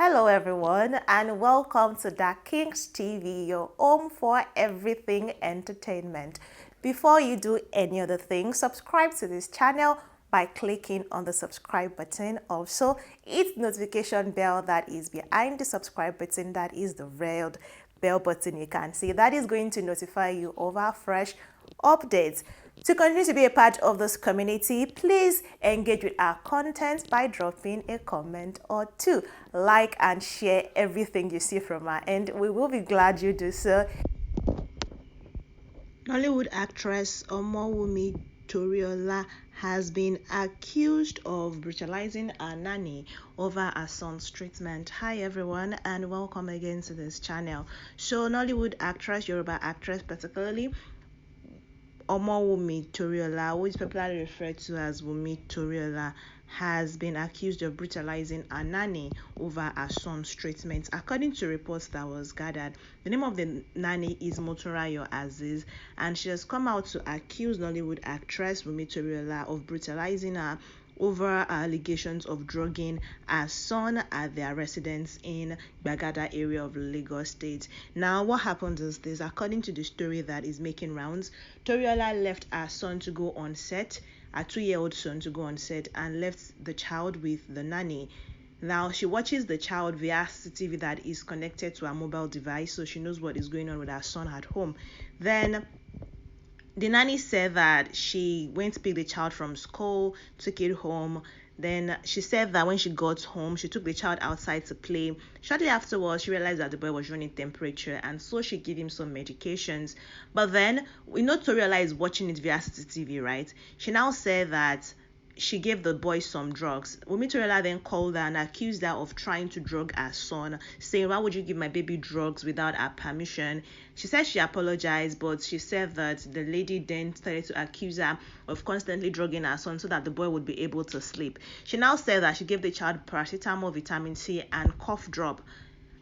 Hello everyone and welcome to Da Kings TV, your home for everything entertainment. Before you do any other thing, subscribe to this channel by clicking on the subscribe button. Also, hit the notification bell that is behind the subscribe button, that is the red bell button you can see. That is going to notify you of our fresh updates. To continue to be a part of this community, please engage with our content by dropping a comment or two. Like and share everything you see from our end. We will be glad you do so. Nollywood actress Wunmi Toriola has been accused of brutalizing her nanny over her son's treatment. Hi everyone and welcome again to this channel. So Nollywood actress, Yoruba actress particularly, Wunmi Toriola, who is popularly referred to as Wunmi Toriola, has been accused of brutalizing a nanny over her son's treatment. According to reports that was gathered, the name of the nanny is Motorayo Aziz, and she has come out to accuse Nollywood actress Wunmi Toriola of brutalizing her over allegations of drugging her son at their residence in Bagada area of Lagos State. Now, what happened is this: according to the story that is making rounds, Toriola left her son to go on set, a 2-year-old son to go on set, and left the child with the nanny. Now, she watches the child via CCTV that is connected to a mobile device, so she knows what is going on with her son at home. Then the nanny said that she went to pick the child from school, took it home. Then she said that when she got home, she took the child outside to play. Shortly afterwards, she realized that the boy was running temperature, and so she gave him some medications. But then, we know Toriola is watching it via CCTV, right? She now said that she gave the boy some drugs. Wunmi Toriola then called her and accused her of trying to drug her son, saying, "Why would you give my baby drugs without her permission?" She said she apologized, but she said that the lady then started to accuse her of constantly drugging her son so that the boy would be able to sleep. She now said that she gave the child paracetamol, vitamin C, and cough drop,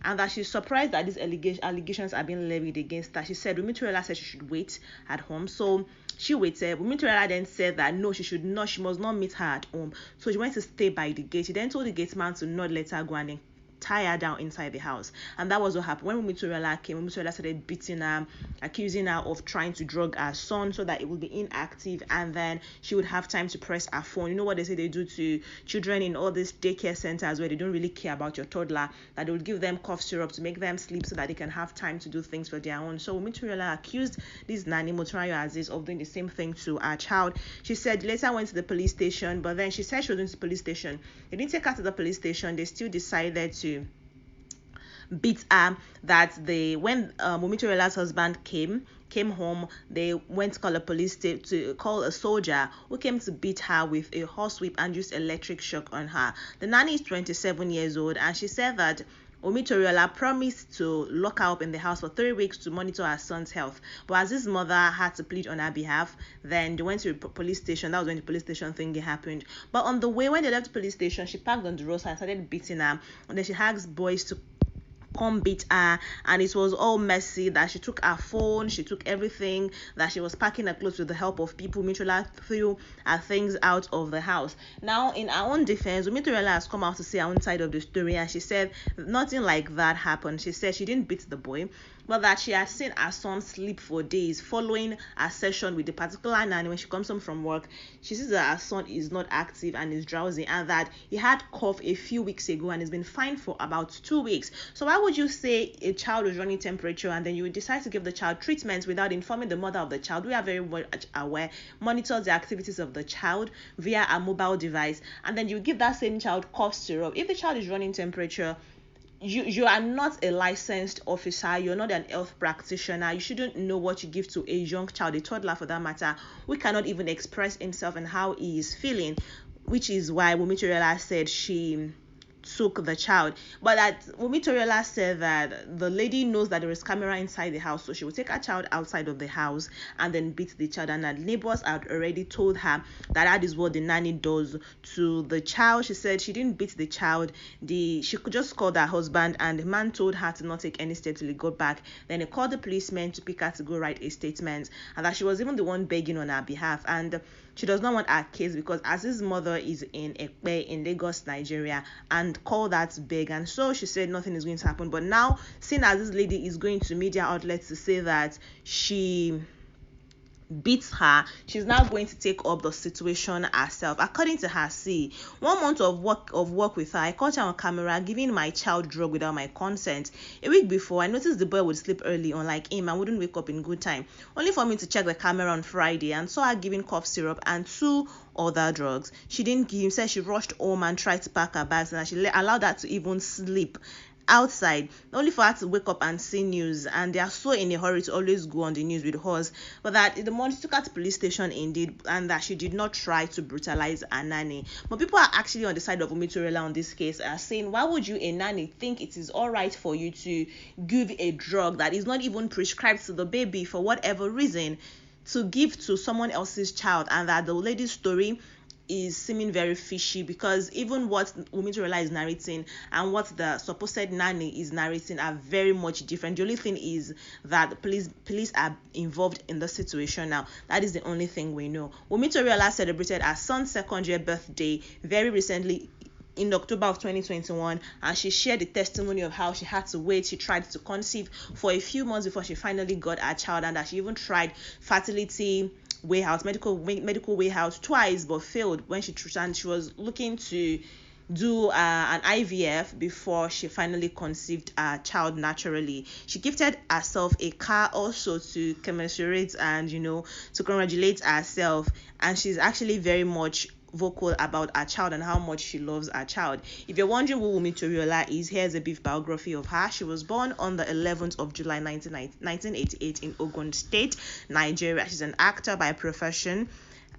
and that she's surprised that these allegations are being levied against her. She said Wunmi Toriola said she should wait at home, so she waited. Wunmi Toriola then said that no, she should not, she must not meet her at home, so she went to stay by the gate. She then told the gate man to not let her go and then tie her down inside the house, and that was what happened. When Wunmi Toriola came, Wunmi Toriola started beating her, accusing her of trying to drug her son so that it would be inactive, and then she would have time to press her phone. You know what they say they do to children in all these daycare centers where they don't really care about your toddler, that they would give them cough syrup to make them sleep so that they can have time to do things for their own. So Wunmi Toriola accused this nanny, Motorayo Aziz, of doing the same thing to her child. She said later went to the police station, but then she said she was going to the police station. They didn't take her to the police station. They still decided to beat her. That they when Wunmi Toriola's husband came home, they went to call a police to call a soldier who came to beat her with a horsewhip and used electric shock on her. The nanny is 27 years old, and she said that Wunmi Toriola promised to lock her up in the house for 3 weeks to monitor her son's health. But as his mother had to plead on her behalf, then they went to the police station. That was when the police station thing happened. But on the way, when they left the police station, she parked on the roadside and started beating her. And then she asked boys to come beat her, and it was all messy. That she took her phone, she took everything, that she was packing her clothes with the help of people. Mitrola threw her things out of the house. Now, in her own defense, Mitrola has come out to say her own side of the story, and she said nothing like that happened. She said she didn't beat the boy, but that she had seen her son sleep for days following a session with the particular nanny. When she comes home from work, she sees that her son is not active and is drowsy, and that he had cough a few weeks ago and has been fine for about 2 weeks. So why would you say a child is running temperature and then you would decide to give the child treatment without informing the mother of the child? We are very well aware, monitors the activities of the child via a mobile device, and then you give that same child cough syrup. If the child is running temperature, you are not a licensed officer, you're not an health practitioner, you shouldn't know what you give to a young child, a toddler for that matter, who cannot even express himself and how he is feeling, which is why Wunmi Toriola said she took the child. But that Wunmi Toriola said that the lady knows that there is camera inside the house, so she would take her child outside of the house and then beat the child, and that neighbors had already told her that that is what the nanny does to the child. She said she didn't beat the child. She could just call her husband, and the man told her to not take any steps till he got back. Then he called the policeman to pick her to go write a statement, and that she was even the one begging on her behalf. And she does not want her case, because as his mother is in Ekpe in Lagos, Nigeria, and call that big, and so she said nothing is going to happen. But now, seeing as this lady is going to media outlets to say that she beats her, she's now going to take up the situation herself. According to her, see, 1 month of work with her, I caught her on camera giving my child drug without my consent. A week before, I noticed the boy would sleep early, unlike him, and wouldn't wake up in good time, only for me to check the camera on Friday and saw her giving cough syrup and 2 other drugs. She didn't give him, said she rushed home and tried to pack her bags, and she allowed her to even sleep outside, only for her to wake up and see news. And they are so in a hurry to always go on the news with hers, but that the mom took her to police station indeed, and that she did not try to brutalize a nanny. But people are actually on the side of Wunmi Toriola on this case, are saying, why would you, a nanny, think it is all right for you to give a drug that is not even prescribed to the baby for whatever reason, to give to someone else's child? And that the lady's story is seeming very fishy, because even what Wunmi Toriola is narrating and what the supposed nanny is narrating are very much different. The only thing is that the police are involved in the situation now. That is the only thing we know. Wunmi Toriola celebrated her son's second-year birthday very recently in October of 2021, and she shared the testimony of how she had to wait. She tried to conceive for a few months before she finally got her child, and that she even tried fertility medical way out twice, but failed when she was looking to do an IVF before she finally conceived a child naturally. She gifted herself a car also to commiserate and to congratulate herself, and she's actually very much vocal about her child and how much she loves her child. If you're wondering who Wunmi Toriola is, here's a brief biography of her. She was born on the 11th of July 1988 in Ogun State, Nigeria. She's an actor by profession,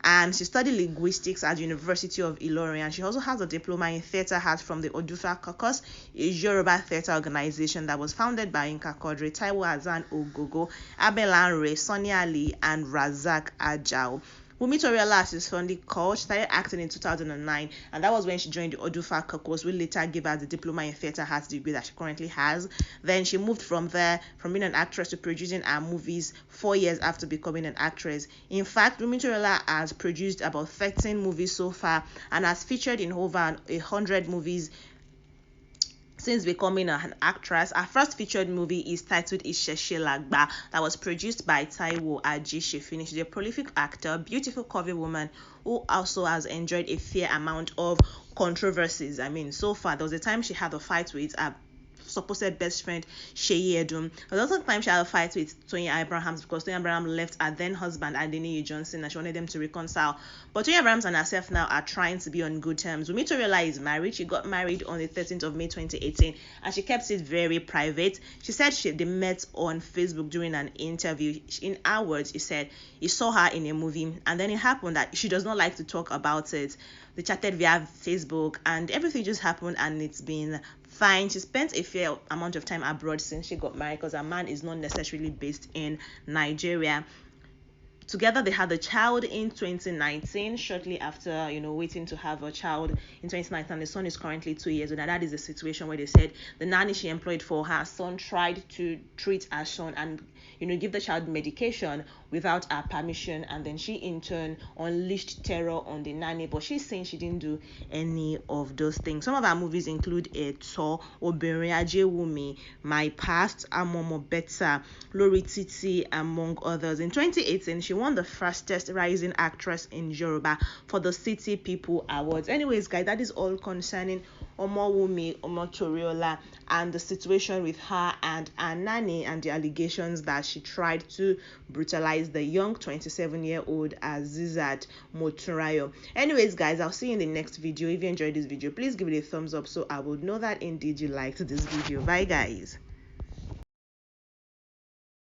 and she studied linguistics at the University of Ilorin, and she also has a diploma in theatre arts from the Odufa Caucus, a Yoruba theatre organization that was founded by Inka Quadri, Taiwo Hassan Ogogo, Abelanre, Sonny Ali, and Razak Ajao. Wunmi Toriola, as she's fondly called, started acting in 2009, and that was when she joined the Odufa Caucus, which later gave her the diploma in theatre arts degree that she currently has. Then she moved from there, from being an actress to producing her movies 4 years after becoming an actress. In fact, Wunmi Toriola has produced about 13 movies so far and has featured in over 100 movies since becoming an actress. Her first featured movie is titled Isheshe Lagba, that was produced by Taiwo Ajishefini. She's a prolific actor, beautiful curvy woman who also has enjoyed a fair amount of controversies. So far, there was a time she had a fight with a supposed best friend Sheyi Edum. There was also a time she had a fight with Tony Abrahams, because Tony Abrahams left her then husband Adeniyi Johnson, and she wanted them to reconcile. But Tony Abrahams and herself now are trying to be on good terms. Wunmi Toriola is married. She got married on the 13th of May 2018, and she kept it very private. She said they met on Facebook during an interview. In her words, he said he saw her in a movie, and then it happened that she does not like to talk about it. They chatted via Facebook, and everything just happened, and it's been fine. She spent a fair amount of time abroad since she got married, because her man is not necessarily based in Nigeria. Together they had a child in 2019, shortly after waiting to have a child in 2019. The son is currently 2 years old, and that is a situation where they said the nanny she employed for her son tried to treat her son and give the child medication without her permission, and then she in turn unleashed terror on the nanny. But she's saying she didn't do any of those things. Some of her movies include Eto, Obìnrin Ajé Wumi, My Past, Amomo Better, Lori Titi, among others. In 2018, she won the fastest rising actress in Yoruba for the City People Awards. Anyways, guys, that is all concerning Wunmi Toriola and the situation with her and her nanny, and the allegations that she tried to brutalize the young 27-year-old Azizat Moturayo. Anyways, guys, I'll see you in the next video. If you enjoyed this video, please give it a thumbs up so I would know that indeed you liked this video. Bye, guys.